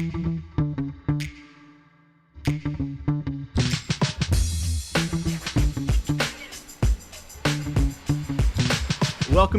Welcome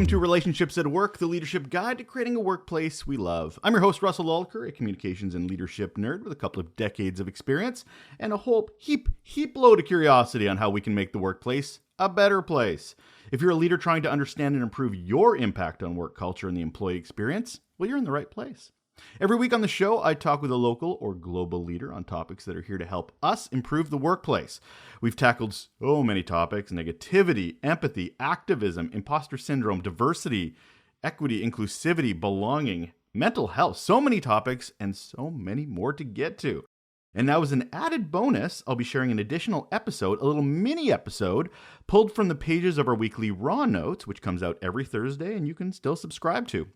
to Relationships at Work, the leadership guide to creating a workplace we love. I'm your host, Russel Lolacher, a communications and leadership nerd with a couple of decades of experience and a whole heap load of curiosity on how we can make the workplace a better place. If you're a leader trying to understand and improve your impact on work culture and the employee experience, well, you're in the right place. Every week on the show, I talk with a local or global leader on topics that are here to help us improve the workplace. We've tackled so many topics: negativity, empathy, activism, imposter syndrome, diversity, equity, inclusivity, belonging, mental health. So many topics and so many more to get to. And now, as an added bonus, I'll be sharing an additional episode, a little mini episode, pulled from the pages of our weekly Raw Notes, which comes out every Thursday and you can still subscribe to.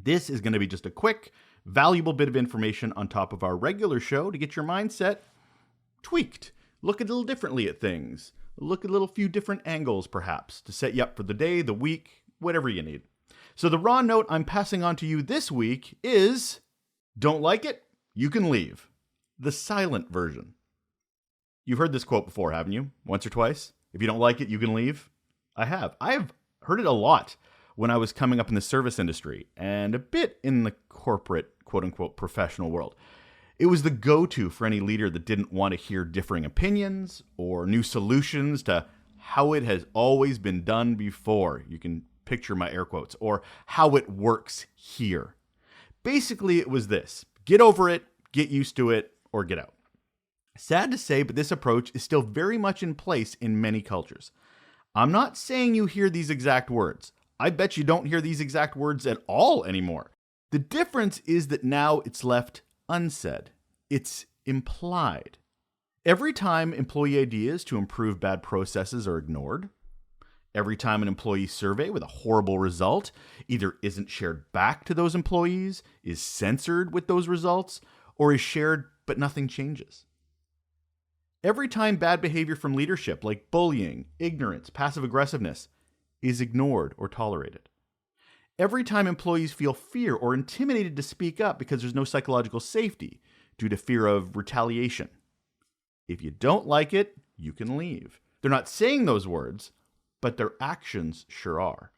This is going to be just a quick, valuable bit of information on top of our regular show to get your mindset tweaked. Look a little differently at things. Look at a little few different angles, perhaps, to set you up for the day, the week, whatever you need. So the Raw Note I'm passing on to you this week is, don't like it? You can leave. The silent version. You've heard this quote before, haven't you? Once or twice? If you don't like it, you can leave. I have heard it a lot when I was coming up in the service industry and a bit in the corporate, quote-unquote, professional world. It was the go-to for any leader that didn't want to hear differing opinions or new solutions to how it has always been done before. You can picture my air quotes, or how it works here. Basically, it was this: get over it, get used to it, or get out. Sad to say, but this approach is still very much in place in many cultures. I'm not saying you hear these exact words. I bet you don't hear these exact words at all anymore. The difference is that now it's left unsaid. It's implied. Every time employee ideas to improve bad processes are ignored, every time an employee survey with a horrible result either isn't shared back to those employees, is censored with those results, or is shared but nothing changes. Every time bad behavior from leadership like bullying, ignorance, passive aggressiveness is ignored or tolerated. Every time employees feel fear or intimidated to speak up because there's no psychological safety due to fear of retaliation. If you don't like it, you can leave. They're not saying those words, but their actions sure are.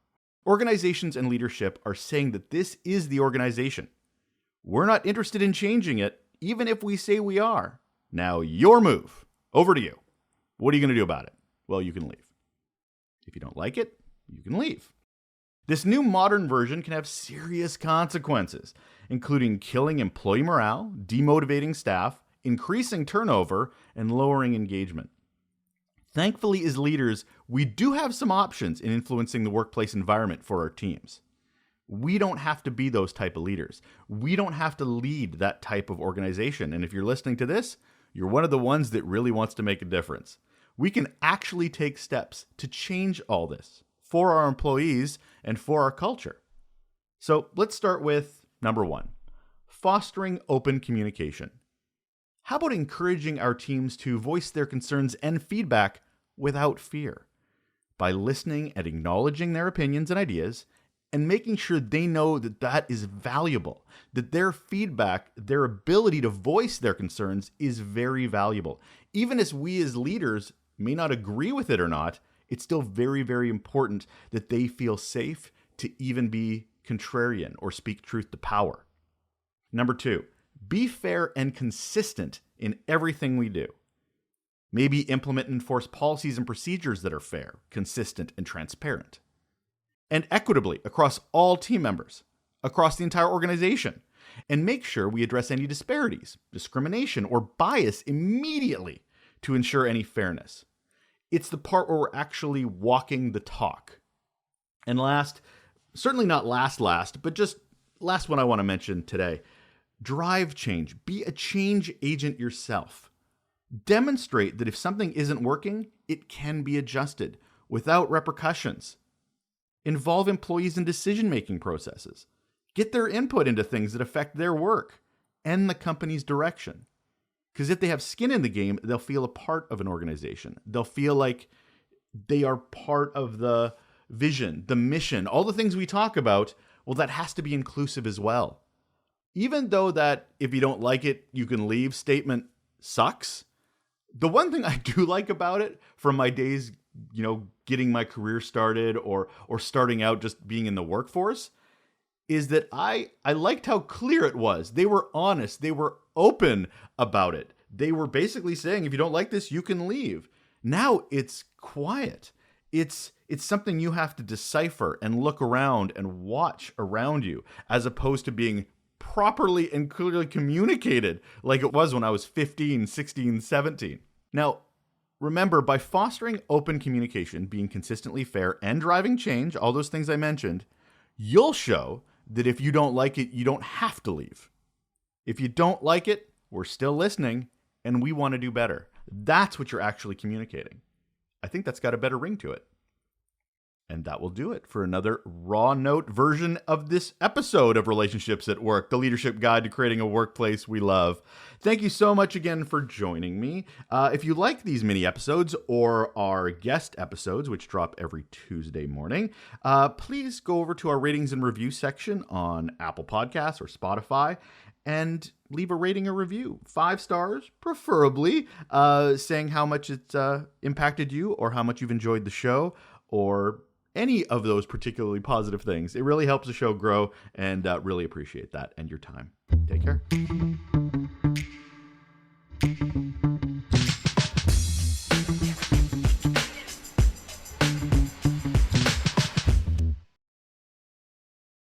Organizations and leadership are saying that this is the organization. We're not interested in changing it, even if we say we are. Now, your move. Over to you. What are you going to do about it? Well, you can leave. If you don't like it, you can leave. This new modern version can have serious consequences, including killing employee morale, demotivating staff, increasing turnover, and lowering engagement. Thankfully, as leaders, we do have some options in influencing the workplace environment for our teams. We don't have to be those type of leaders. We don't have to lead that type of organization. And if you're listening to this, you're one of the ones that really wants to make a difference. We can actually take steps to change all this for our employees and for our culture. So let's start with number 1, fostering open communication. How about encouraging our teams to voice their concerns and feedback without fear? By listening and acknowledging their opinions and ideas and making sure they know that that is valuable, that their feedback, their ability to voice their concerns is very valuable. Even as we as leaders may not agree with it or not, it's still very, very important that they feel safe to even be contrarian or speak truth to power. Number 2, be fair and consistent in everything we do. Maybe implement and enforce policies and procedures that are fair, consistent, and transparent. And equitably across all team members, across the entire organization. And make sure we address any disparities, discrimination, or bias immediately to ensure any fairness. It's the part where we're actually walking the talk. And last, certainly not last, but just last one I want to mention today, drive change. Be a change agent yourself. Demonstrate that if something isn't working, it can be adjusted without repercussions. Involve employees in decision-making processes. Get their input into things that affect their work and the company's direction. Because if they have skin in the game, they'll feel a part of an organization. They'll feel like they are part of the vision, the mission, all the things we talk about. Well, that has to be inclusive as well. even though that if you don't like it, you can leave statement sucks, the one thing I do like about it from my days, getting my career started or starting out just being in the workforce is that I liked how clear it was. They were honest. They were open about it. They were basically saying, if you don't like this, you can leave. Now it's quiet. It's something you have to decipher and look around and watch around you, as opposed to being properly and clearly communicated like it was when I was 15, 16, 17. Now, remember, by fostering open communication, being consistently fair, and driving change, all those things I mentioned, you'll show that if you don't like it, you don't have to leave. If you don't like it, we're still listening, and we want to do better. That's what you're actually communicating. I think that's got a better ring to it. And that will do it for another raw note version of this episode of Relationships at Work, the leadership guide to creating a workplace we love. Thank you so much again for joining me. If you like these mini episodes or our guest episodes, which drop every Tuesday morning, please go over to our ratings and review section on Apple Podcasts or Spotify and leave a rating or review. 5 stars, preferably, saying how much it's impacted you or how much you've enjoyed the show or any of those particularly positive things. It really helps the show grow, and really appreciate that and your time. Take care.